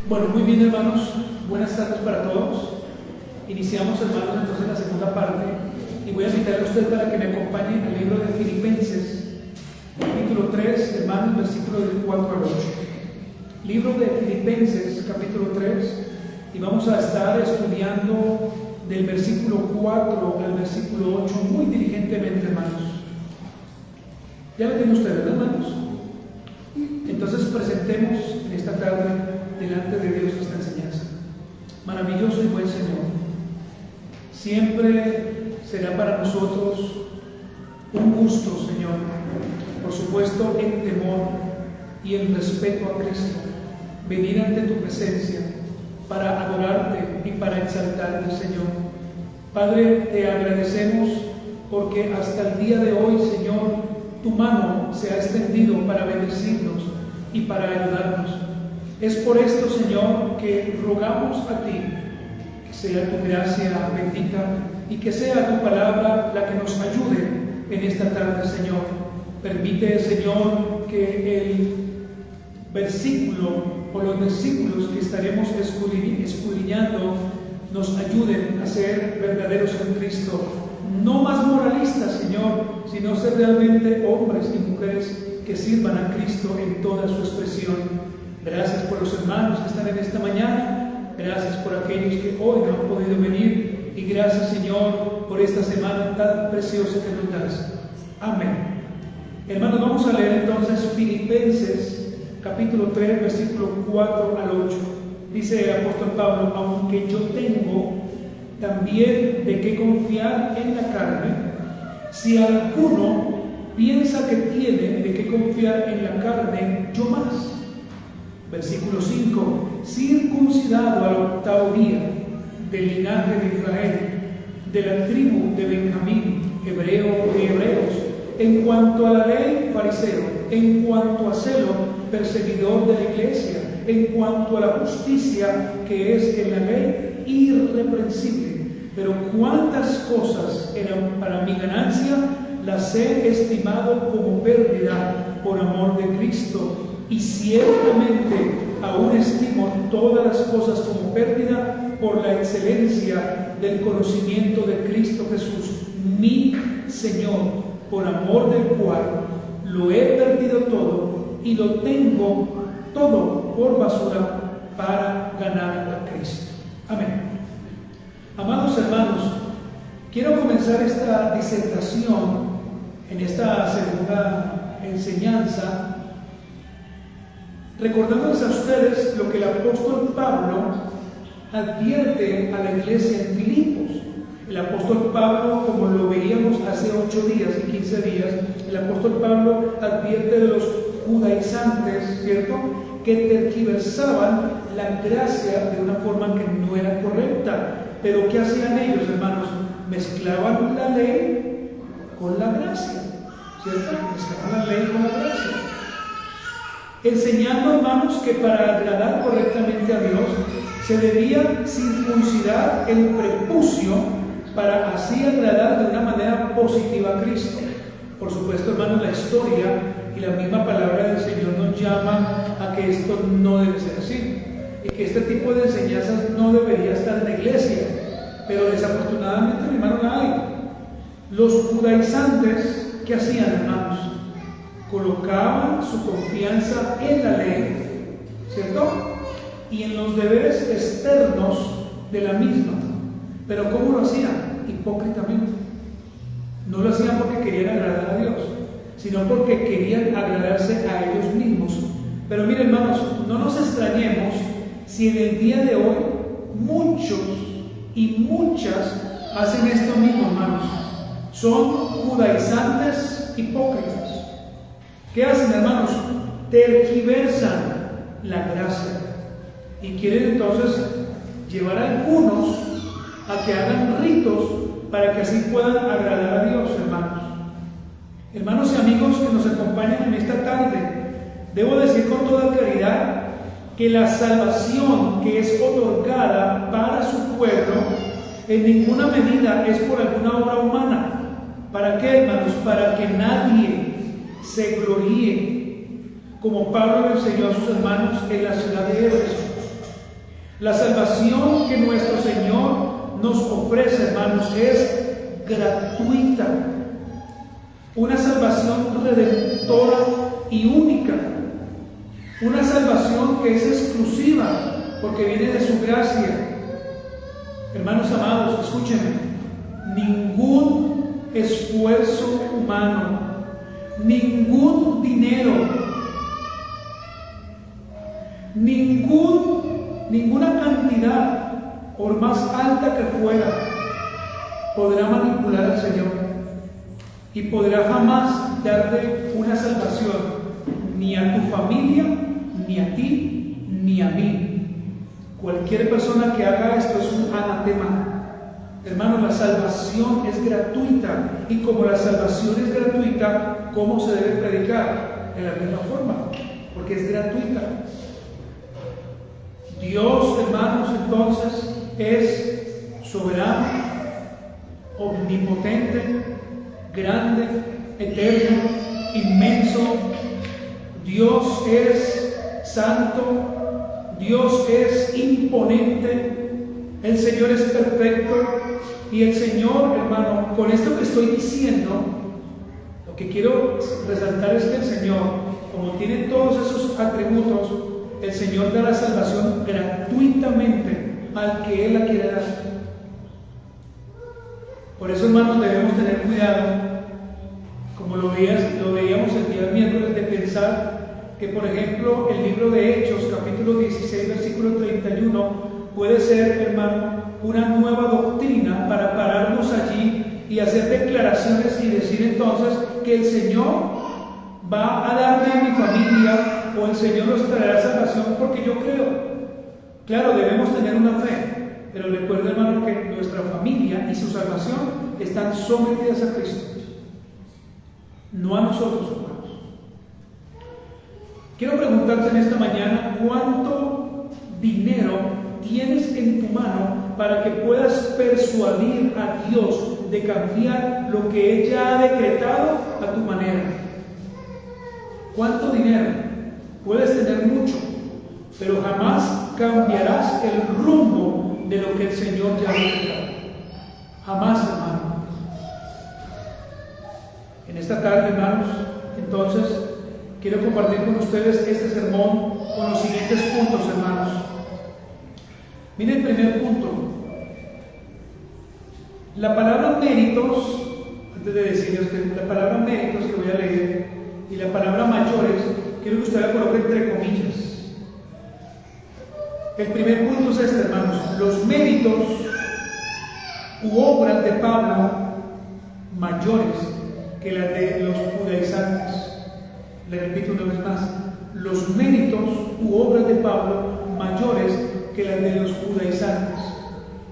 Bueno, muy bien, hermanos, buenas tardes para todos. Iniciamos, hermanos, entonces la segunda parte y voy a invitarle a usted para que me acompañe al libro de Filipenses, capítulo 3, hermanos, versículo del 4 al 8. Libro de Filipenses, capítulo 3, y vamos a estar estudiando del versículo 4 al versículo 8 muy diligentemente, hermanos. ¿Ya lo tienen ustedes, hermanos? Entonces presentemos en esta tarde delante de Dios esta enseñanza. Maravilloso y buen Señor, siempre será para nosotros un gusto, Señor, por supuesto en temor y en respeto a Cristo, venir ante tu presencia para adorarte y para exaltarte, Señor. Padre, te agradecemos porque hasta el día de hoy, Señor, tu mano se ha extendido para bendecirnos y para ayudarnos. Es por esto, Señor, que rogamos a ti que sea tu gracia bendita y que sea tu palabra la que nos ayude en esta tarde, Señor. Permite, Señor, que el versículo o los versículos que estaremos escudriñando nos ayuden a ser verdaderos en Cristo. No más moralistas, Señor, sino ser realmente hombres y mujeres que sirvan a Cristo en toda su expresión. Gracias por los hermanos que están en esta mañana, gracias por aquellos que hoy no han podido venir y gracias, Señor, por esta semana tan preciosa que nos das. Amén. Hermanos, vamos a leer entonces Filipenses capítulo 3, versículo 4 al 8. Dice el apóstol Pablo: aunque yo tengo también de qué confiar en la carne, si alguno piensa que tiene de qué confiar en la carne, yo más. Versículo 5: circuncidado al octavo día, del linaje de Israel, de la tribu de Benjamín, hebreo de hebreos, en cuanto a la ley, fariseo, en cuanto a celo, perseguidor de la iglesia, en cuanto a la justicia que es en la ley, irreprensible. Pero cuántas cosas eran para mi ganancia, las he estimado como pérdida por amor de Cristo. Y ciertamente aún estimo todas las cosas como pérdida por la excelencia del conocimiento de Cristo Jesús, mi Señor, por amor del cual lo he perdido todo y lo tengo todo por basura para ganar a Cristo. Amén. Amados hermanos, quiero comenzar esta disertación en esta segunda enseñanza recordándoles a ustedes lo que el apóstol Pablo advierte a la iglesia en Filipos. El apóstol Pablo, como lo veíamos hace 8 días y 15 días, el apóstol Pablo advierte de los judaizantes, ¿cierto?, que tergiversaban la gracia de una forma que no era correcta. Pero ¿qué hacían ellos, hermanos? Mezclaban la ley con la gracia, ¿cierto? Mezclaban la ley con la gracia, enseñando, hermanos, que para agradar correctamente a Dios se debía circuncidar el prepucio para así agradar de una manera positiva a Cristo. Por supuesto, hermanos, la historia y la misma palabra del Señor nos llama a que esto no debe ser así y que este tipo de enseñanzas no debería estar en la iglesia. Pero desafortunadamente, mi hermano, la hay. Los judaizantes, ¿qué hacían, hermanos? Colocaban su confianza en la ley, ¿cierto?, y en los deberes externos de la misma. Pero ¿cómo lo hacían? Hipócritamente. No lo hacían porque querían agradar a Dios, sino porque querían agradarse a ellos mismos. Pero miren, hermanos, no nos extrañemos si en el día de hoy muchos y muchas hacen esto mismo, hermanos. Son judaizantes hipócritas. ¿Qué hacen, hermanos? Tergiversan la gracia y quieren entonces llevar a algunos a que hagan ritos para que así puedan agradar a Dios, hermanos. Hermanos y amigos que nos acompañan en esta tarde, debo decir con toda claridad que la salvación que es otorgada para su pueblo en ninguna medida es por alguna obra humana. ¿Para qué, hermanos? Para que nadie se gloríe, como Pablo le enseñó a sus hermanos en la ciudad de Éfeso. La salvación que nuestro Señor nos ofrece, hermanos, es gratuita. Una salvación redentora y única. Una salvación que es exclusiva porque viene de su gracia. Hermanos amados, escúchenme. Ningún esfuerzo humano, ningún dinero, ninguna cantidad, por más alta que fuera, podrá manipular al Señor y podrá jamás darle una salvación ni a tu familia, ni a ti, ni a mí. Cualquier persona que haga esto es un anatema. Hermanos, la salvación es gratuita, y como la salvación es gratuita, ¿cómo se debe predicar? De la misma forma, porque es gratuita. Dios, hermanos, entonces es soberano, omnipotente, grande, eterno, inmenso. Dios es santo, Dios es imponente, el Señor es perfecto. Y el Señor, hermano, con esto que estoy diciendo, lo que quiero resaltar es que el Señor, como tiene todos esos atributos, el Señor da la salvación gratuitamente al que Él la quiere dar. Por eso, hermanos, debemos tener cuidado, como lo veíamos el día miércoles, de pensar que, por ejemplo, el libro de Hechos, capítulo 16, versículo 31, puede ser, hermano, una nueva doctrina para pararnos allí y hacer declaraciones y decir entonces que el Señor va a darme a mi familia, o el Señor nos traerá salvación porque yo creo. Claro, debemos tener una fe, pero recuerda, hermano, que nuestra familia y su salvación están sometidas a Cristo, no a nosotros, hermanos. Quiero preguntarte en esta mañana, ¿cuánto dinero tienes en tu mano para que puedas persuadir a Dios de cambiar lo que Él ya ha decretado a tu manera? ¿Cuánto dinero? Puedes tener mucho, pero jamás cambiarás el rumbo de lo que el Señor ya ha decretado. Jamás, hermano. En esta tarde, hermanos, entonces quiero compartir con ustedes este sermón con los siguientes puntos, hermanos. Miren el primer punto. La palabra méritos, antes de decirles que la palabra méritos que voy a leer y la palabra mayores, quiero que usted la coloque entre comillas. El primer punto es este, hermanos: los méritos u obras de Pablo mayores que las de los judaizantes. Le repito una vez más: los méritos u obras de Pablo mayores que las de los judaizantes.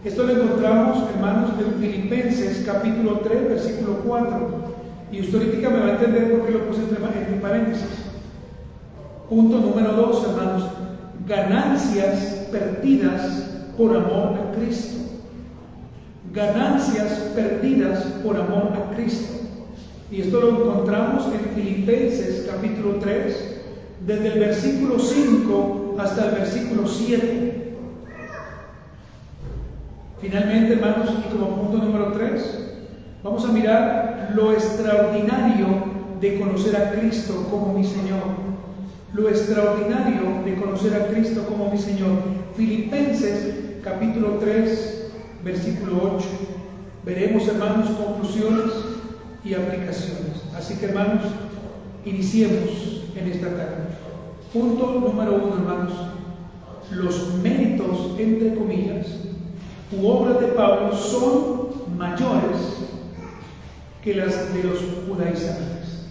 Esto lo encontramos, hermanos, en Filipenses capítulo 3, versículo 4. Y usted ahorita me va a entender por qué lo puse entre paréntesis. Punto número 2, hermanos: ganancias perdidas por amor a Cristo. Ganancias perdidas por amor a Cristo. Y esto lo encontramos en Filipenses capítulo 3, desde el versículo 5 hasta el versículo 7. Finalmente, hermanos, y como punto número 3, vamos a mirar lo extraordinario de conocer a Cristo como mi Señor. Lo extraordinario de conocer a Cristo como mi Señor. Filipenses capítulo 3, versículo 8. Veremos, hermanos, conclusiones y aplicaciones. Así que, hermanos, iniciemos en esta tarde. Punto número 1, hermanos: los méritos, entre comillas, u obras de Pablo son mayores que las de los judaizantes.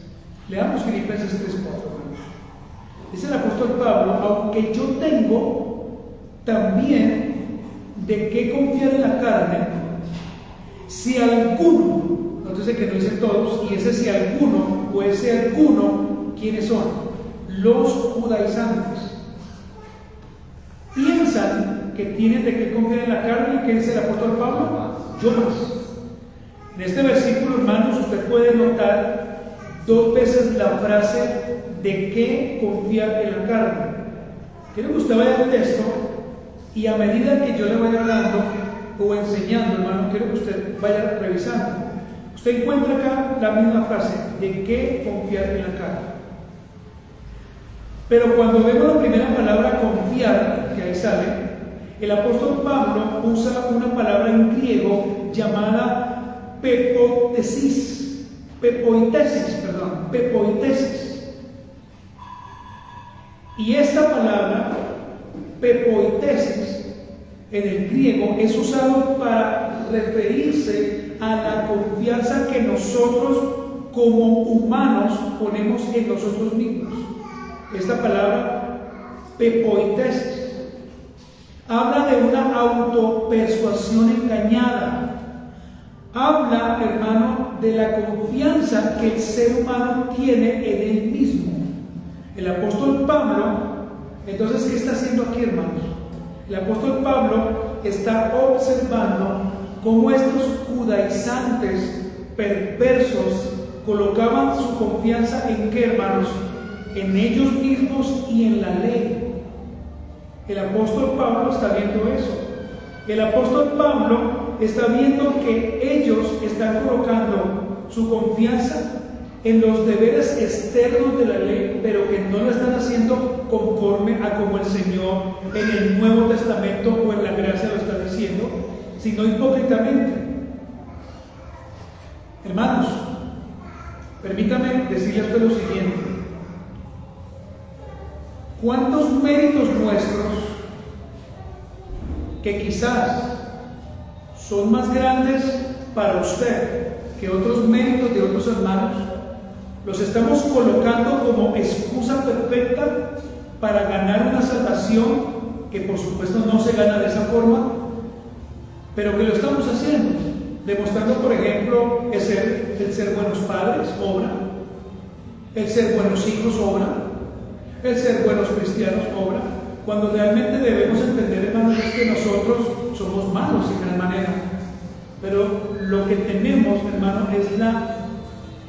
Leamos Filipenses 3:4, hermanos. Dice el apóstol Pablo: aunque yo tengo también de qué confiar en la carne, si alguno, entonces que no dicen todos, y ese si alguno, o ese alguno, ¿quiénes son? Los judaizantes. Piensan que tienen de qué confiar en la carne. ¿Qué dice el apóstol Pablo? Yo más. En este versículo, hermanos, usted puede notar 2 veces la frase de qué confiar en la carne. Quiero que usted vaya al texto Y a medida que yo le vaya hablando o enseñando, hermano, quiero que usted vaya revisando. Usted encuentra acá la misma frase, ¿de qué confiar en la carne? Pero cuando vemos la primera palabra confiar, que ahí sale, el apóstol Pablo usa una palabra en griego llamada pepoitesis. Y esta palabra, pepoitesis, en el griego es usado para referirse a la confianza que nosotros como humanos ponemos en nosotros mismos. Esta palabra, pepoitesis, habla de una autopersuasión engañada. Habla, hermano, de la confianza que el ser humano tiene en él mismo. El apóstol Pablo, entonces, ¿qué está haciendo aquí, hermanos? El apóstol Pablo está observando cómo estos judaizantes perversos colocaban su confianza en qué, hermanos, en ellos mismos y en la ley. El apóstol Pablo está viendo eso. El apóstol Pablo está viendo que ellos están colocando su confianza en los deberes externos de la ley, pero que no lo están haciendo conforme a como el Señor en el Nuevo Testamento o en la gracia lo está diciendo, sino hipócritamente. Hermanos, permítame decirle a usted lo siguiente: ¿cuántos méritos nuestros, que quizás son más grandes para usted que otros méritos de otros hermanos, los estamos colocando como excusa perfecta para ganar una salvación que por supuesto no se gana de esa forma, pero que lo estamos haciendo, demostrando, por ejemplo, el ser buenos padres, obra; el ser buenos hijos, obra; el ser buenos cristianos, obra, cuando realmente debemos entender, hermanos, es que nosotros somos malos en gran manera, pero lo que tenemos, hermano, es la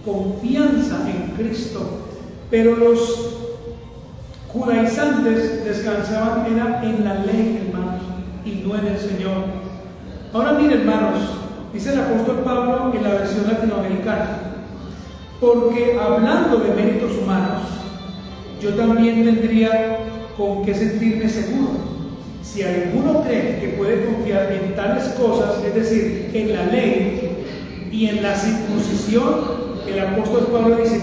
confianza en Cristo. Pero los judaizantes descansaban era en la ley, hermanos, y no en el Señor. Ahora miren, hermanos, dice el apóstol Pablo en la versión latinoamericana: porque hablando de méritos humanos, yo también tendría con qué sentirme seguro. Si alguno cree que puede confiar en tales cosas, es decir, en la ley y en la circuncisión, el apóstol Pablo dice: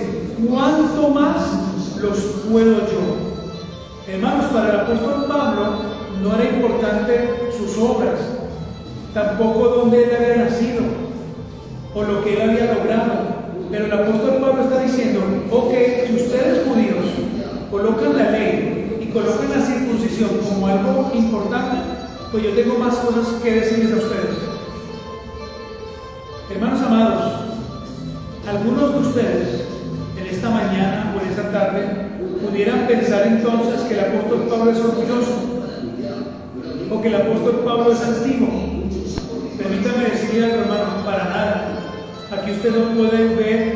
¿cuánto más los puedo yo? Hermanos, para el apóstol Pablo no era importante sus obras, tampoco dónde él había nacido o lo que él había logrado. Pero el apóstol Pablo está diciendo: ok, si ustedes judíos colocan la ley y colocan la circuncisión como algo importante, pues yo tengo más cosas que decirles a ustedes. Hermanos amados, algunos de ustedes en esta mañana o en esta tarde pudieran pensar entonces que el apóstol Pablo es orgulloso o que el apóstol Pablo es antiguo. Permítame decirle algo, hermano, para nada. Aquí usted no puede ver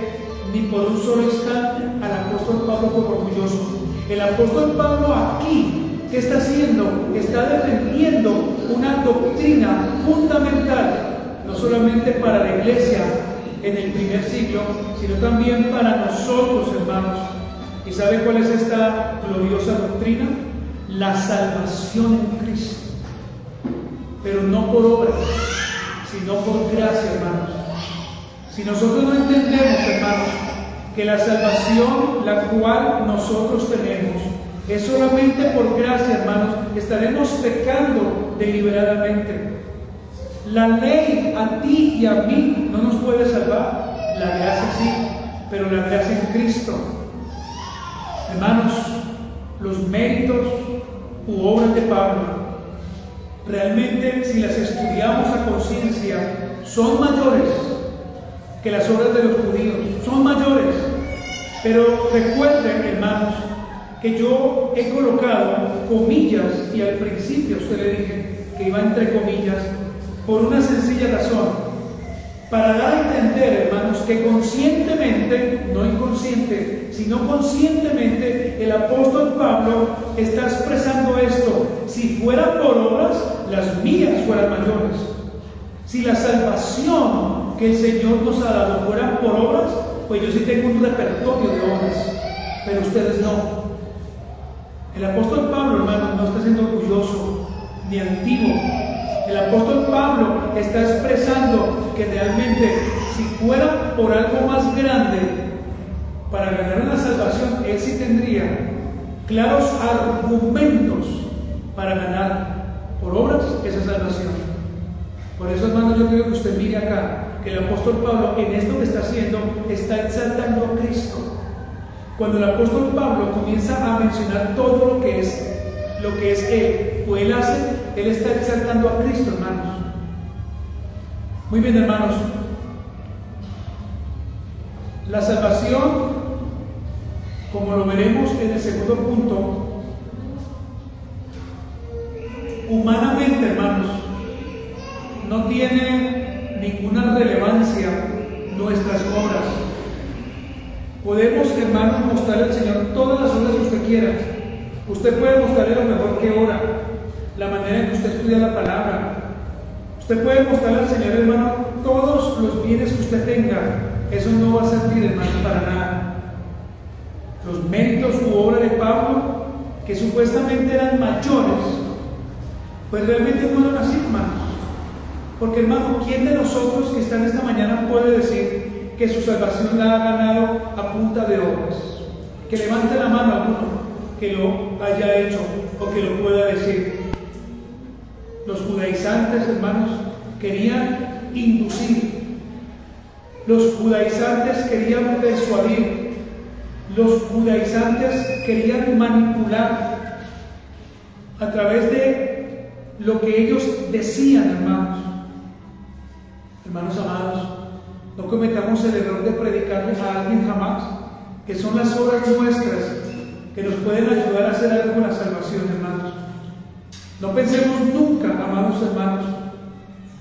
ni por un solo instante al apóstol Pablo como orgulloso. El apóstol Pablo aquí, ¿qué está haciendo? Está defendiendo una doctrina fundamental, no solamente para la iglesia en el primer siglo, sino también para nosotros, hermanos. ¿Y sabe cuál es esta gloriosa doctrina? La salvación en Cristo, pero no por obras, sino por gracia, hermanos. Si nosotros no entendemos, hermanos, que la salvación la cual nosotros tenemos es solamente por gracia, hermanos, estaremos pecando deliberadamente. La ley a ti y a mí no nos puede salvar, la gracia sí, pero la gracia en Cristo. Hermanos, los méritos u obras de Pablo, realmente si las estudiamos a conciencia, son mayores que las obras de los judíos, son mayores. Pero recuerden, hermanos, que yo he colocado comillas, y al principio usted le dije que iba entre comillas, por una sencilla razón. para dar a entender, hermanos, que conscientemente, no inconsciente, sino conscientemente, el apóstol Pablo está expresando esto: si fuera por obras, las mías fueran mayores. Si la salvación que el Señor nos ha dado fuera por obras, pues yo sí tengo un repertorio de obras, pero ustedes no. El apóstol Pablo, hermanos, no está siendo orgulloso ni altivo. El apóstol Pablo está expresando que realmente, si fuera por algo más grande para ganar una salvación, él sí tendría claros argumentos para ganar por obras esa salvación. Por eso, hermanos, yo quiero que usted mire acá que el apóstol Pablo, en esto que está haciendo, está exaltando a Cristo. Cuando el apóstol Pablo comienza a mencionar todo lo que es él, o él hace, él está exaltando a Cristo, hermanos. Muy bien, hermanos. La salvación, como lo veremos en el segundo punto, humanamente, hermanos, no tiene ninguna relevancia nuestras obras. Podemos, hermanos, mostrarle al Señor todas las obras que usted quiera. Usted puede mostrarle lo mejor que ora, la manera en que usted estudia la palabra. Usted puede mostrarle al Señor, hermano, todos los bienes que usted tenga. Eso no va a servir, hermano, para nada. Los méritos u obra de Pablo, que supuestamente eran mayores, pues realmente no eran así, hermanos. Porque, hermano, ¿quién de nosotros que están esta mañana puede decir que su salvación la ha ganado a punta de obras? Que levante la mano alguno que lo haya hecho o que lo pueda decir. Los judaizantes, hermanos, querían inducir. Los judaizantes querían persuadir. Los judaizantes querían manipular a través de lo que ellos decían, hermanos. Hermanos amados, no cometamos el error de predicarles a alguien jamás, que son las obras nuestras que nos pueden ayudar a hacer algo con la salvación, hermanos. No pensemos nunca, amados hermanos,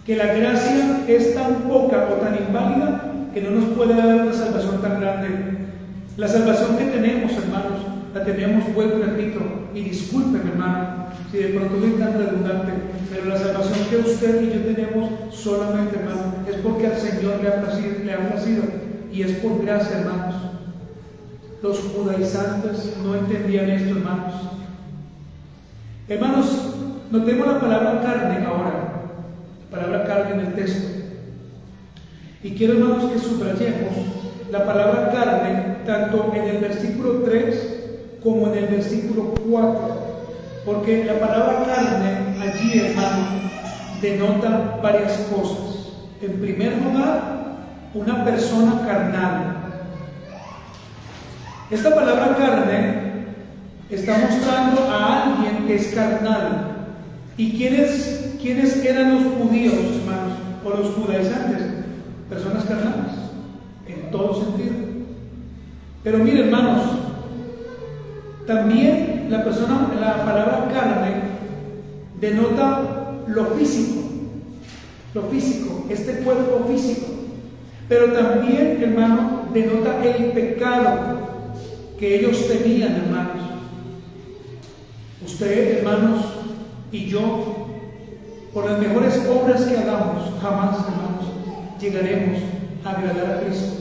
que la gracia es tan poca o tan inválida que no nos puede dar una salvación tan grande. La salvación que tenemos, hermanos, la tenemos, vuelvo y repito, y disculpen, hermano, si de pronto soy tan redundante, pero la salvación que usted y yo tenemos solamente, hermano, es porque al Señor le ha placido, y es por gracia, hermanos. Los judaizantes no entendían esto, hermanos. Hermanos, notemos la palabra carne ahora, la palabra carne en el texto. Y quiero, hermanos, que subrayemos la palabra carne tanto en el versículo 3 como en el versículo 4, porque la palabra carne allí, hermano, denota varias cosas. En primer lugar, una persona carnal. Esta palabra carne está mostrando a alguien que es carnal. ¿Y quiénes eran los judíos, hermanos, o los judaizantes? Personas carnales, en todo sentido. Pero miren, hermanos, también la palabra carne denota lo físico, este cuerpo físico. Pero también, hermano, denota el pecado que ellos tenían, hermanos. Usted, hermanos, y yo, por las mejores obras que hagamos, jamás, hermanos, llegaremos a agradar a Cristo.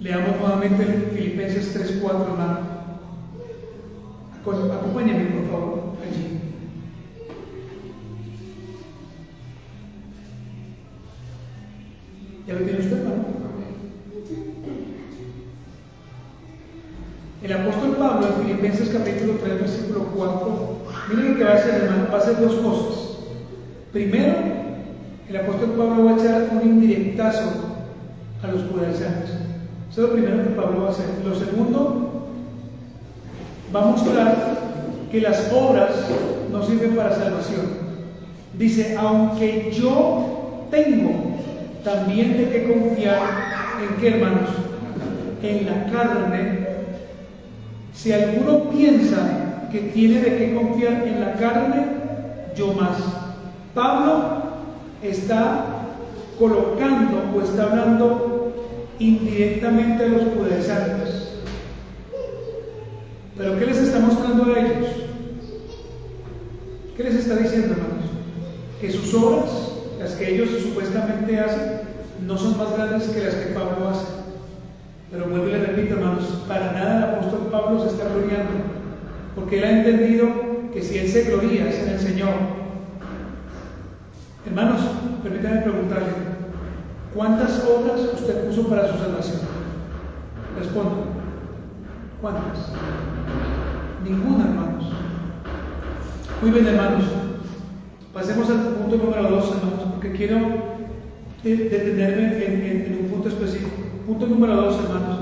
Leamos nuevamente Filipenses 3:4, hermano. Acompáñenme, por favor, allí. ¿Ya lo tiene usted, hermano? El apóstol Pablo en Filipenses capítulo 3, versículo 4, miren lo que va a hacer, hermano. Va a hacer dos cosas. Primero, el apóstol Pablo va a echar un indirectazo a los judaizantes. Eso es lo primero que Pablo va a hacer. Lo segundo, va a mostrar que las obras no sirven para salvación. Dice, aunque yo tengo también de qué confiar, ¿en qué, hermanos? En la carne. Si alguno piensa que tiene de qué confiar en la carne, yo más. Pablo está colocando o está hablando indirectamente a los judaizantes. ¿Pero qué les está mostrando a ellos? ¿Qué les está diciendo, hermanos? Que sus obras, las que ellos supuestamente hacen, no son más grandes que las que Pablo hace. Pero vuelvo y le repito, hermanos, para nada el apóstol Pablo se está gloriando, porque él ha entendido que si él se gloria es en el Señor. Hermanos, permítanme preguntarle, ¿cuántas obras usted puso para su salvación? Responda. ¿Cuántas? Ninguna, hermanos. Muy bien, hermanos. Pasemos al punto número 2, hermanos, porque quiero detenerme en un punto específico. Punto número 2, hermanos.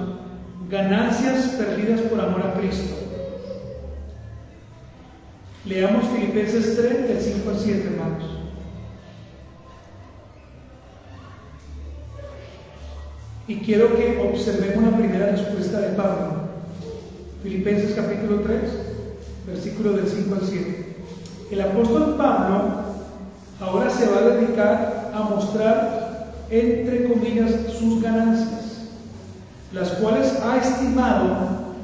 Ganancias perdidas por amor a Cristo. Leamos Filipenses 3, del 5 al 7, hermanos. Y quiero que observemos la primera respuesta de Pablo. Filipenses capítulo 3, versículo del 5 al 7. El apóstol Pablo ahora se va a dedicar a mostrar, entre comillas, sus ganancias, las cuales ha estimado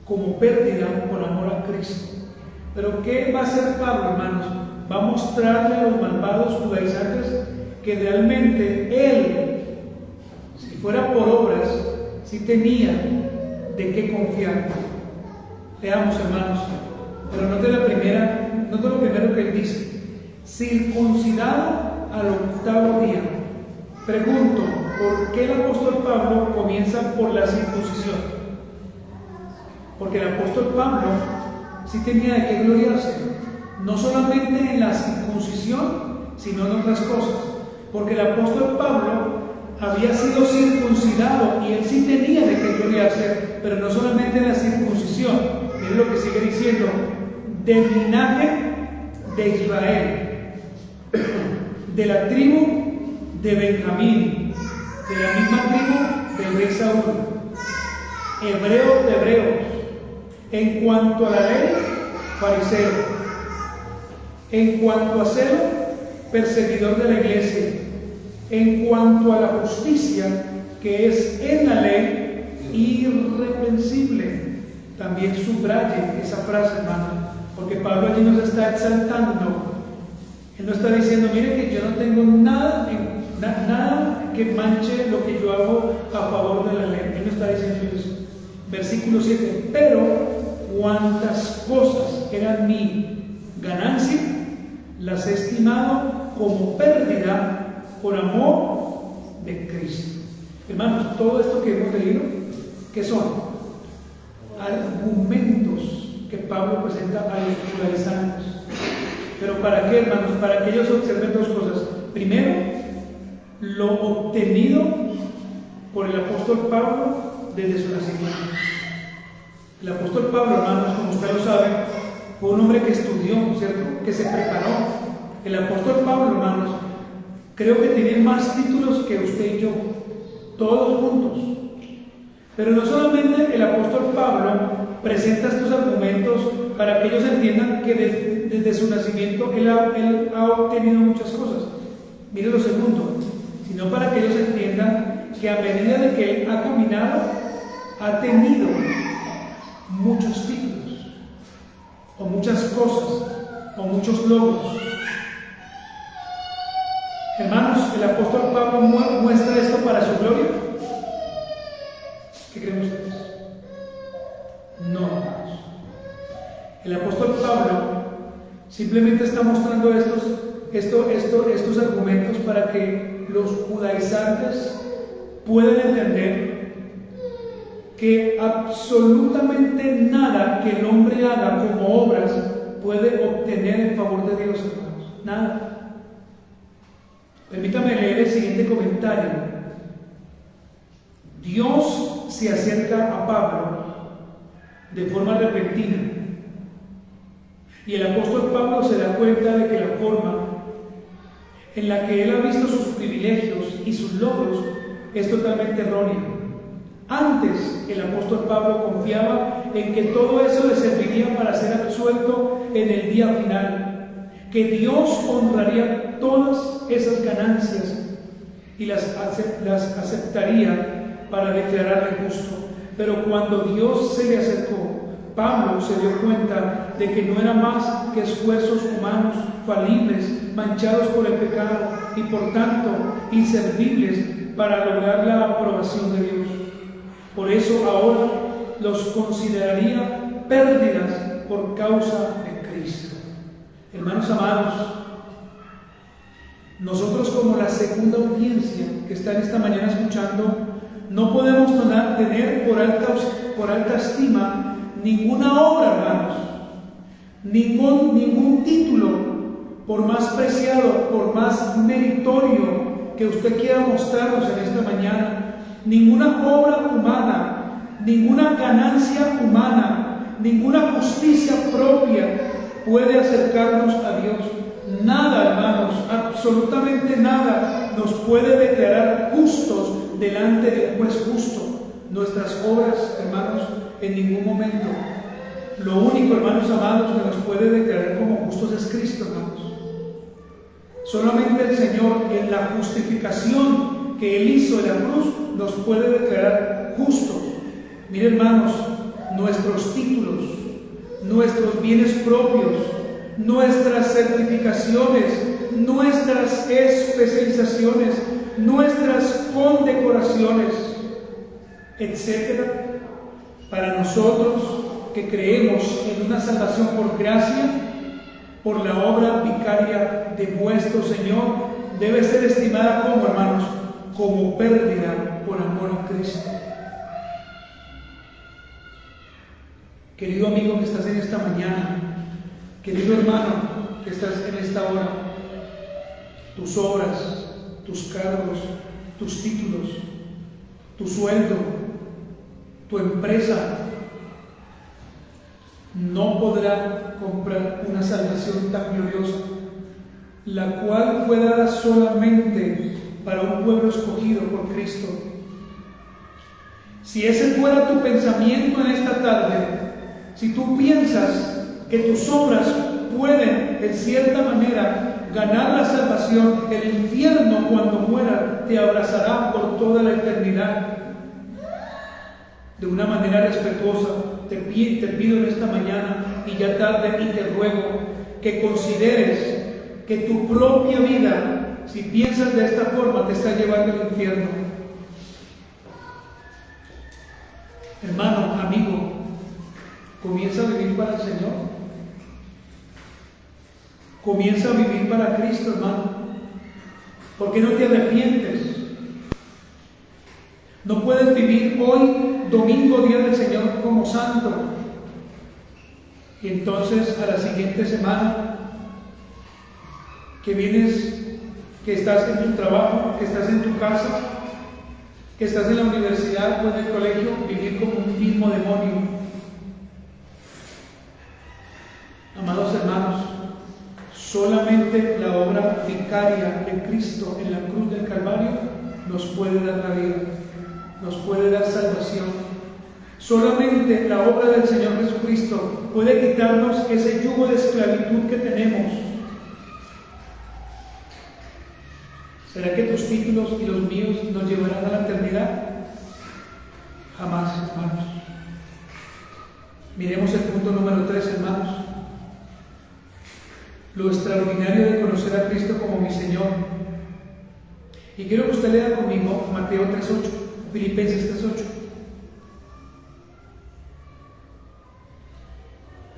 como pérdida por amor a Cristo. Pero ¿qué va a hacer Pablo, hermanos? Va a mostrarle a los malvados judaizantes que realmente él, si fuera por obras, sí tenía de qué confiar. Veamos, hermanos, pero note lo primero que él dice: circuncidado al 8º día. Pregunto, ¿por qué el apóstol Pablo comienza por la circuncisión? Porque el apóstol Pablo sí tenía de qué gloriarse, no solamente en la circuncisión, sino en otras cosas. Porque el apóstol Pablo había sido circuncidado y él sí tenía de qué gloriarse, pero no solamente en la circuncisión. Miren lo que sigue diciendo: del linaje de Israel, de la tribu de Benjamín, de la misma tribu del rey Saúl, hebreo de hebreos, en cuanto a la ley, fariseo, en cuanto a celo, perseguidor de la iglesia, en cuanto a la justicia que es en la ley, irreprensible. También subraye esa frase, hermano, porque Pablo allí nos está exaltando. Él no está diciendo: mire que yo no tengo nada que manche lo que yo hago a favor de la ley. Él no está diciendo eso. Versículo 7: pero cuantas cosas eran mi ganancia, las he estimado como pérdida por amor de Cristo. Hermanos, todo esto que hemos leído, ¿qué son? Argumentos que Pablo presenta a los judaizantes. ¿Pero para qué, hermanos? Para que ellos observen dos cosas. Primero, lo obtenido por el apóstol Pablo desde su nacimiento. El apóstol Pablo, hermanos, como usted lo sabe, fue un hombre que estudió, ¿cierto? Que se preparó. El apóstol Pablo, hermanos, creo que tiene más títulos que usted y yo, todos juntos. Pero no solamente el apóstol Pablo presenta estos argumentos para que ellos entiendan que desde su nacimiento él ha obtenido muchas cosas. Mire lo segundo, sino para que ellos entiendan que a medida de que él ha caminado, ha tenido muchos títulos, o muchas cosas, o muchos logros. Hermanos, el apóstol Pablo muestra esto para su gloria. ¿Qué creen ustedes? No, hermanos. El apóstol Pablo simplemente está mostrando estos argumentos para que los judaizantes puedan entender que absolutamente nada que el hombre haga como obras puede obtener en favor de Dios, hermanos. Nada. Permítame leer el siguiente comentario. Dios se acerca a Pablo de forma repentina, y el apóstol Pablo se da cuenta de que la forma en la que él ha visto sus privilegios y sus logros es totalmente errónea. Antes, el apóstol Pablo confiaba en que todo eso le serviría para ser absuelto en el día final, que Dios honraría todas esas ganancias y las aceptaría para declararle justo. Pero cuando Dios se le acercó, Pablo se dio cuenta de que no era más que esfuerzos humanos falibles, manchados por el pecado y por tanto inservibles para lograr la aprobación de Dios. Por eso ahora los consideraría pérdidas por causa de Cristo. Hermanos amados, nosotros como la segunda audiencia que está en esta mañana escuchando, no podemos tener por alta estima ninguna obra, hermanos, ningún título, por más preciado, por más meritorio que usted quiera mostrarnos en esta mañana, ninguna obra humana, ninguna ganancia humana, ninguna justicia propia puede acercarnos a Dios. Nada, hermanos, absolutamente nada nos puede declarar justos delante de un juez justo. Nuestras obras, hermanos, en ningún momento. Lo único, hermanos amados, que nos puede declarar como justos es Cristo, hermanos. Solamente el Señor, en la justificación que Él hizo en la cruz, nos puede declarar justos. Mire, hermanos, nuestros títulos, nuestros bienes propios, nuestras certificaciones, nuestras especializaciones, nuestras condecoraciones, etcétera, para nosotros que creemos en una salvación por gracia, por la obra vicaria de nuestro Señor, debe ser estimada como, hermanos, como pérdida por amor a Cristo. Querido amigo que estás en esta mañana, querido hermano que estás en esta hora, tus obras, tus cargos, tus títulos, tu sueldo, tu empresa, no podrá comprar una salvación tan gloriosa, la cual fue dada solamente para un pueblo escogido por Cristo. Si ese fuera tu pensamiento en esta tarde, si tú piensas que tus obras pueden, en cierta manera, ganar la salvación, el infierno cuando muera te abrazará por toda la eternidad. De una manera respetuosa, te pido en esta mañana y ya tarde, y te ruego que consideres que tu propia vida, si piensas de esta forma, te está llevando al infierno. Hermano, amigo, comienza a vivir para el Señor. Comienza a vivir para Cristo, hermano. ¿Por qué no te arrepientes? No puedes vivir hoy, domingo, día del Señor, como santo. Y entonces a la siguiente semana que vienes, que estás en tu trabajo, que estás en tu casa, que estás en la universidad o en el colegio, vivir como un mismo demonio. Amados hermanos, solamente la obra vicaria de Cristo en la cruz del Calvario nos puede dar la vida, nos puede dar salvación. Solamente la obra del Señor Jesucristo puede quitarnos ese yugo de esclavitud que tenemos. ¿Será que tus títulos y los míos nos llevarán a la eternidad? Jamás, hermanos. Miremos el punto número 3, hermanos. Lo extraordinario de conocer a Cristo como mi Señor. Y quiero que usted lea conmigo Mateo 3:8, Filipenses 3:8.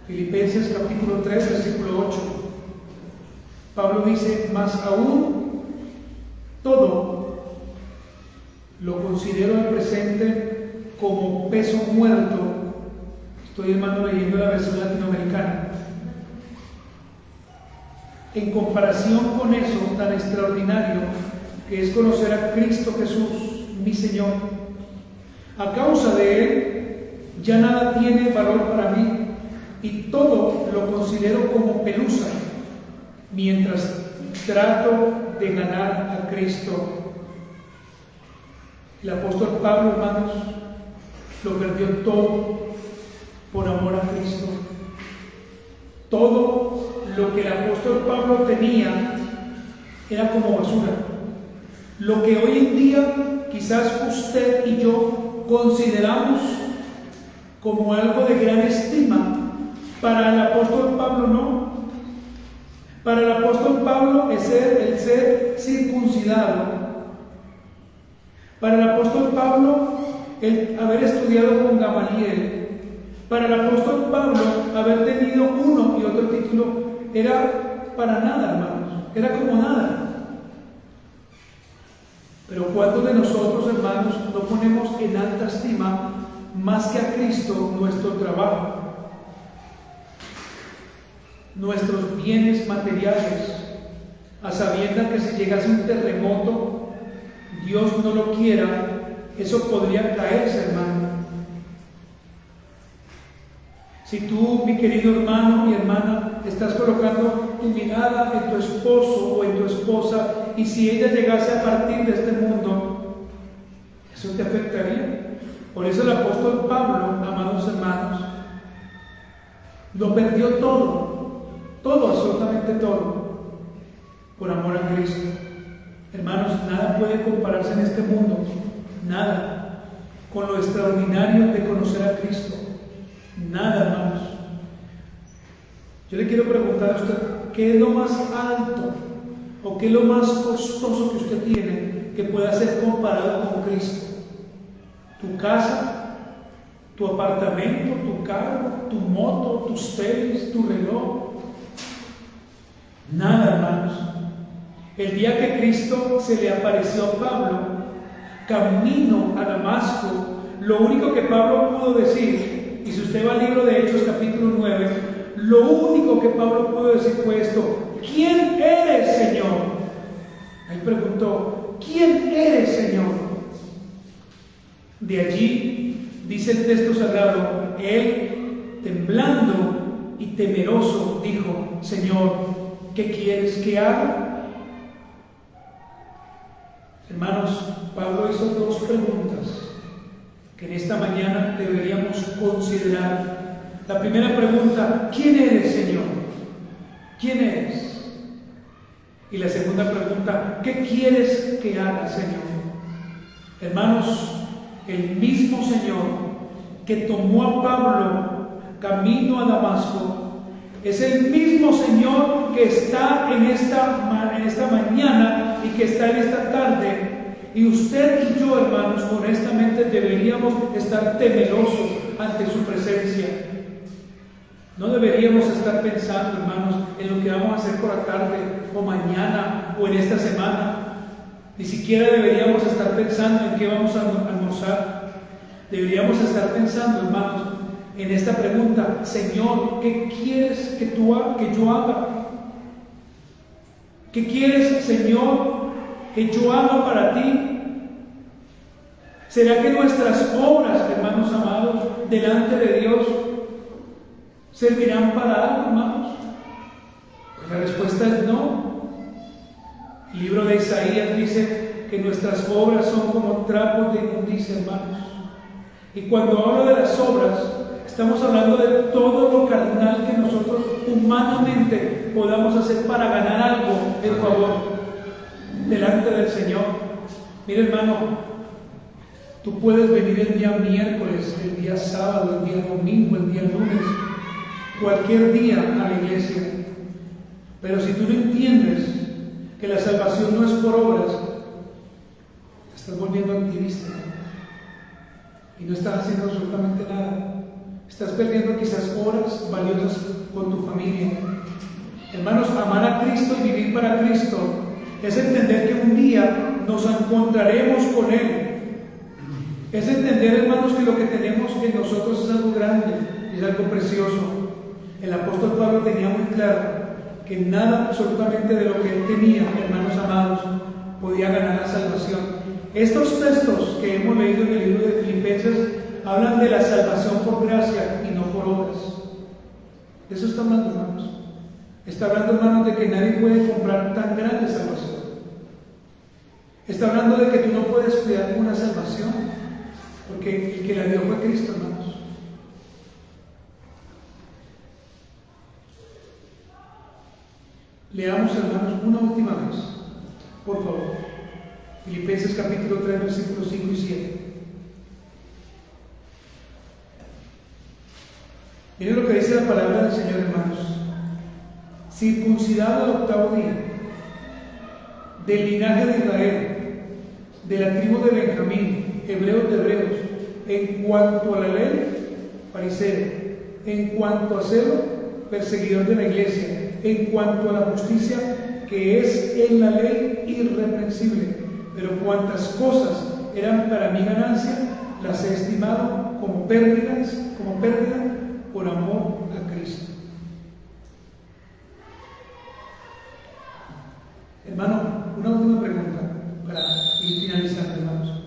Filipenses capítulo 3, versículo 8. Pablo dice: más aún, todo lo considero al presente como peso muerto. Estoy, hermano, leyendo la versión latinoamericana. En comparación con eso tan extraordinario que es conocer a Cristo Jesús, mi Señor. A causa de Él, ya nada tiene valor para mí, y todo lo considero como pelusa, mientras trato de ganar a Cristo. El apóstol Pablo, hermanos, lo perdió todo por amor a Cristo. Todo lo que el apóstol Pablo tenía era como basura. Lo que hoy en día quizás usted y yo consideramos como algo de gran estima, para el apóstol Pablo no. Para el apóstol Pablo el ser circuncidado. Para el apóstol Pablo el haber estudiado con Gamaliel. Para el apóstol Pablo haber tenido uno y otro título era para nada, hermanos. Era como nada. Pero ¿cuántos de nosotros, hermanos, no ponemos en alta estima más que a Cristo nuestro trabajo, nuestros bienes materiales, a sabiendas que si llegase un terremoto, Dios no lo quiera, eso podría caerse, hermano? Si tú, mi querido hermano y hermana, estás colocando tu mirada en tu esposo o en tu esposa, y si ella llegase a partir de este mundo, eso te afectaría. Por eso el apóstol Pablo, amados hermanos, lo perdió todo, absolutamente todo, por amor a Cristo. Hermanos, nada puede compararse en este mundo, nada, con lo extraordinario de conocer a Cristo. Nada, hermanos. Yo le quiero preguntar a usted, ¿qué es lo más alto o qué es lo más costoso que usted tiene que pueda ser comparado con Cristo? ¿Tu casa? ¿Tu apartamento? ¿Tu carro? ¿Tu moto? ¿Tus tenis? ¿Tu reloj? Nada, hermanos. El día que Cristo se le apareció a Pablo, camino a Damasco, lo único que Pablo pudo decir, y si usted va al libro de Hechos capítulo 9, lo único que Pablo pudo decir fue esto: ¿quién eres, Señor? Él preguntó: ¿quién eres, Señor? De allí, dice el texto sagrado, él, temblando y temeroso, dijo: Señor, ¿qué quieres que haga? Hermanos, Pablo hizo dos preguntas que en esta mañana deberíamos considerar. La primera pregunta: ¿quién eres, Señor? ¿Quién eres? Y la segunda pregunta: ¿qué quieres que haga, Señor? Hermanos, el mismo Señor que tomó a Pablo camino a Damasco es el mismo Señor que está en esta mañana y que está en esta tarde. Y usted y yo, hermanos, honestamente deberíamos estar temerosos ante su presencia. No deberíamos estar pensando, hermanos, en lo que vamos a hacer por la tarde o mañana o en esta semana. Ni siquiera deberíamos estar pensando en qué vamos a almorzar. Deberíamos estar pensando, hermanos, en esta pregunta: Señor, ¿qué quieres que yo haga? ¿Qué quieres, Señor, que yo haga para ti? ¿Será que nuestras obras, hermanos amados, delante de Dios servirán para algo, hermanos? Pues la respuesta es no. El libro de Isaías dice que nuestras obras son como trapos de inmundicia, hermanos. Y cuando hablo de las obras, estamos hablando de todo lo carnal que nosotros humanamente podamos hacer para ganar algo en favor delante del Señor. Mira, hermano, tú puedes venir el día miércoles, el día sábado, el día domingo, el día lunes, cualquier día a la iglesia. Pero si tú no entiendes que la salvación no es por obras, te estás volviendo activista y no estás haciendo absolutamente nada. Estás perdiendo quizás horas valiosas con tu familia. Hermanos, amar a Cristo y vivir para Cristo es entender que un día nos encontraremos con Él. Es entender, hermanos, que lo que tenemos en nosotros es algo grande, es algo precioso. El apóstol Pablo tenía muy claro que nada absolutamente de lo que él tenía, hermanos amados, podía ganar la salvación. Estos textos que hemos leído en el libro de Filipenses hablan de la salvación por gracia y no por obras. De eso está hablando, hermanos. Está hablando, hermanos, de que nadie puede comprar tan grande salvación. Está hablando de que tú no puedes cuidar una salvación, porque el que la dio fue Cristo, hermanos. Leamos, hermanos, una última vez, por favor. Filipenses capítulo 3, versículos 5 y 7. Miren lo que dice la palabra del Señor, hermanos. Circuncidado al 8º día, del linaje de Israel, de la tribu de Benjamín, hebreos de hebreos, en cuanto a la ley, fariseo, en cuanto a celo, perseguidor de la iglesia, en cuanto a la justicia que es en la ley, irreprensible. Pero cuantas cosas eran para mi ganancia, las he estimado como pérdida por amor a Cristo. Hermano, una última pregunta para ir finalizando, hermanos.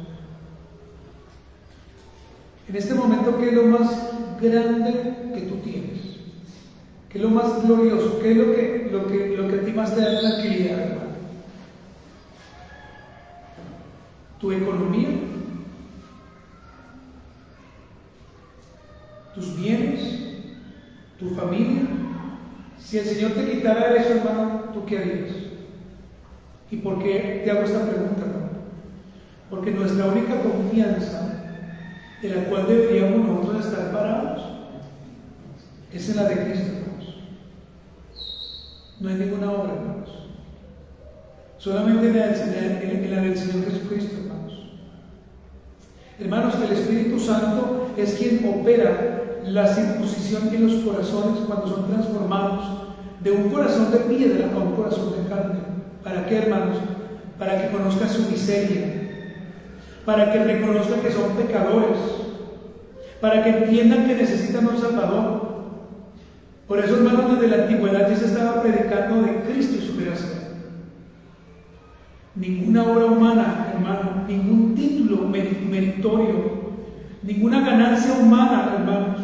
En este momento, ¿qué es lo más grande que tú tienes? ¿Qué es lo más glorioso? ¿Qué es lo que a ti más te da tranquilidad, hermano? ¿Tu economía? ¿Tus bienes? ¿Tu familia? Si el Señor te quitara eso, hermano, ¿tú qué harías? ¿Y por qué te hago esta pregunta, hermano? Porque nuestra única confianza, de la cual deberíamos nosotros estar parados, es en la de Cristo, hermanos. No hay ninguna obra, hermanos. Solamente en la del Señor Jesucristo, hermanos. Hermanos, el Espíritu Santo es quien opera la circuncisión en los corazones cuando son transformados de un corazón de piedra a un corazón de carne. ¿Para qué, hermanos? Para que conozcan su miseria, para que reconozcan que son pecadores, para que entiendan que necesitan un Salvador. Por eso, hermanos, desde la antigüedad ya se estaba predicando de Cristo y su gracia. Ninguna obra humana, hermano, ningún título meritorio, ninguna ganancia humana, hermanos,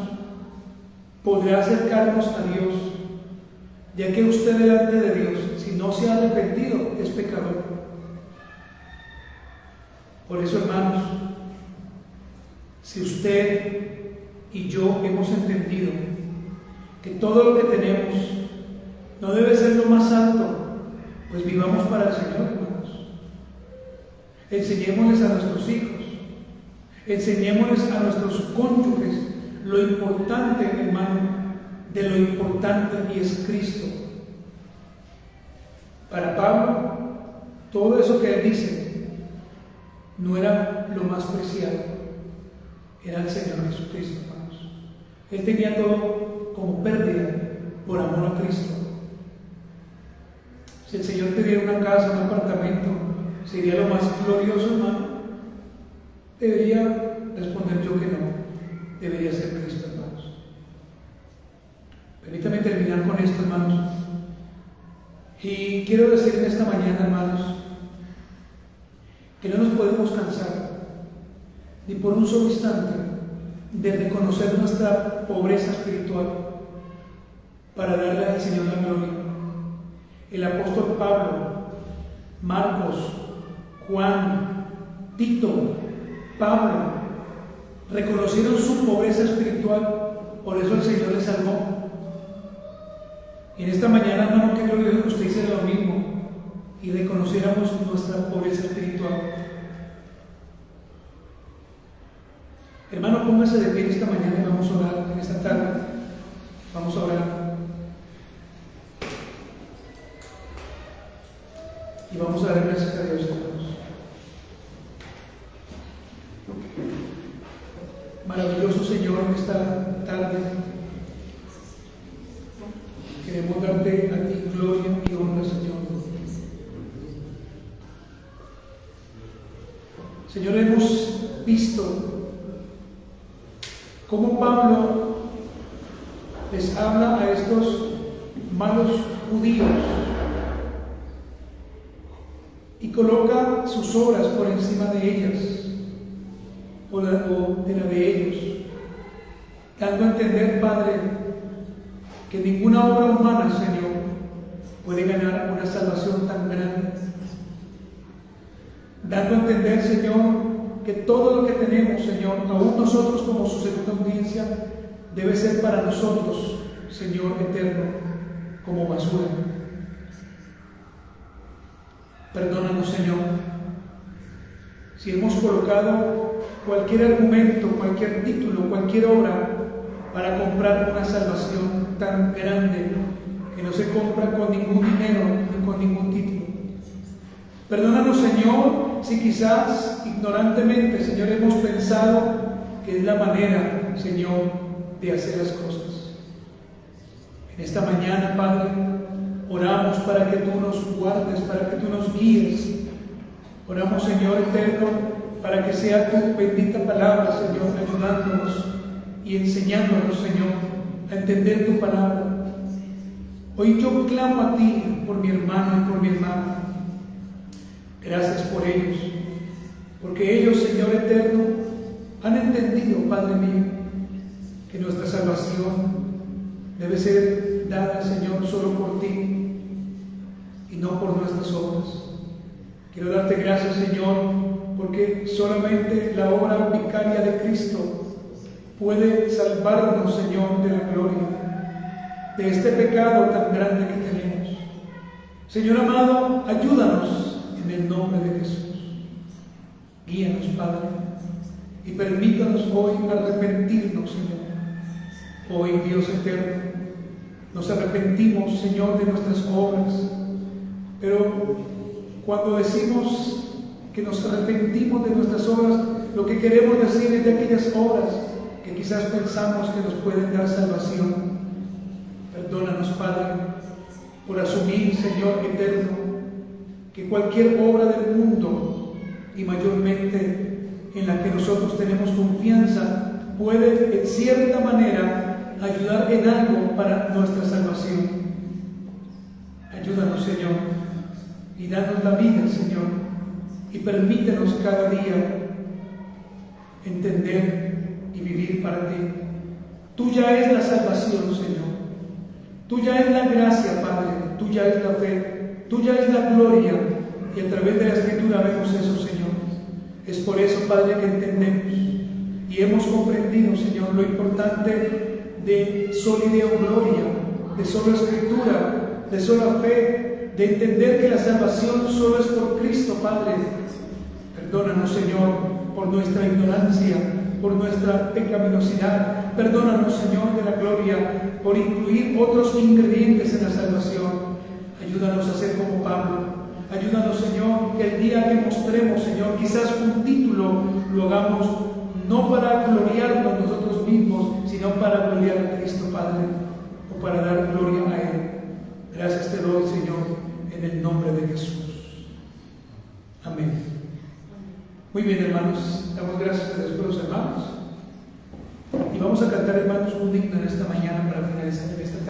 podrá acercarnos a Dios, ya que usted delante de Dios, si no se ha arrepentido, es pecador. Por eso, hermanos, si usted y yo hemos entendido que todo lo que tenemos no debe ser lo más alto, pues vivamos para el Señor, hermanos. Enseñémosles a nuestros hijos, enseñémosles a nuestros cónyuges lo importante, hermano, de lo importante, y es Cristo. Para Pablo, todo eso que él dice no era lo más preciado, era el Señor Jesucristo, hermanos. Él tenía todo como pérdida por amor a Cristo. Si el Señor te diera una casa, un apartamento, sería lo más glorioso, hermano. Debería responder yo que no, debería ser Cristo, hermanos. Permítame terminar con esto, hermanos. Y quiero decir en esta mañana, hermanos, que no nos podemos cansar ni por un solo instante de reconocer nuestra pobreza espiritual para darle al Señor la gloria. El apóstol Pablo, Marcos, Juan, Tito, Pablo reconocieron su pobreza espiritual, por eso el Señor les salvó. Y en esta mañana, hermano, que glorioso que usted hiciera lo mismo y reconociéramos nuestra pobreza espiritual. Hermano, póngase de pie esta mañana y vamos a orar. En esta tarde vamos a orar. Y vamos a dar gracias a Dios, hermanos. Maravilloso Señor, en esta tarde queremos darte a ti gloria y honra, Señor. Señor, hemos visto cómo Pablo les habla a estos malos judíos y coloca sus obras por encima de ellas o de la de ellos, dando a entender, Padre, que ninguna obra humana, Señor, puede ganar una salvación tan grande, dando a entender, Señor, que todo lo que tenemos, Señor, aún nosotros como su segunda audiencia, debe ser para nosotros, Señor eterno, como basura. Perdónanos, Señor, si hemos colocado cualquier argumento, cualquier título, cualquier obra para comprar una salvación tan grande que no se compra con ningún dinero ni con ningún título. Perdónanos, Señor, si quizás ignorantemente, Señor, hemos pensado que es la manera, Señor, de hacer las cosas. En esta mañana, Padre, oramos para que tú nos guardes, para que tú nos guíes. Oramos, Señor eterno, para que sea tu bendita palabra, Señor, ayudándonos y enseñándonos, Señor, a entender tu palabra. Hoy yo clamo a ti por mi hermano y por mi hermana. Gracias por ellos, porque ellos, Señor eterno, han entendido, Padre mío, que nuestra salvación debe ser dada, Señor, solo por ti y no por nuestras obras. Quiero darte gracias, Señor, porque solamente la obra vicaria de Cristo puede salvarnos, Señor, de la gloria, de este pecado tan grande que tenemos. Señor amado, ayúdanos en el nombre de Jesús. Guíanos, Padre, y permítanos hoy arrepentirnos, Señor. Hoy, Dios eterno, nos arrepentimos, Señor, de nuestras obras, pero cuando decimos que nos arrepentimos de nuestras obras, lo que queremos decir es de aquellas obras que quizás pensamos que nos pueden dar salvación. Perdónanos, Padre, por asumir, Señor eterno, que cualquier obra del mundo, y mayormente en la que nosotros tenemos confianza, puede en cierta manera ayudar en algo para nuestra salvación. Ayúdanos, Señor, y danos la vida, Señor, y permítenos cada día entender y vivir para ti. Tuya es la salvación, Señor. Tuya es la gracia, Padre. Tuya es la fe. Tuya es la gloria. Y a través de la Escritura vemos eso, Señor. Es por eso, Padre, que entendemos y hemos comprendido, Señor, lo importante de sola idea o gloria, de sola Escritura, de sola fe, de entender que la salvación solo es por Cristo, Padre. Perdónanos, Señor, por nuestra ignorancia, por nuestra pecaminosidad. Perdónanos, Señor de la gloria, por incluir otros ingredientes en la salvación. Ayúdanos a ser como Pablo. Ayúdanos, Señor, que el día que mostremos, Señor, quizás un título, lo hagamos no para gloriarnos nosotros mismos, sino para gloriar a Cristo, Padre, o para dar gloria a Él. Gracias te doy, Señor, en el nombre de Jesús. Amén. Muy bien, hermanos, damos gracias a Dios por los hermanos. Y vamos a cantar, hermanos, un himno en esta mañana para finalizar esta tarde.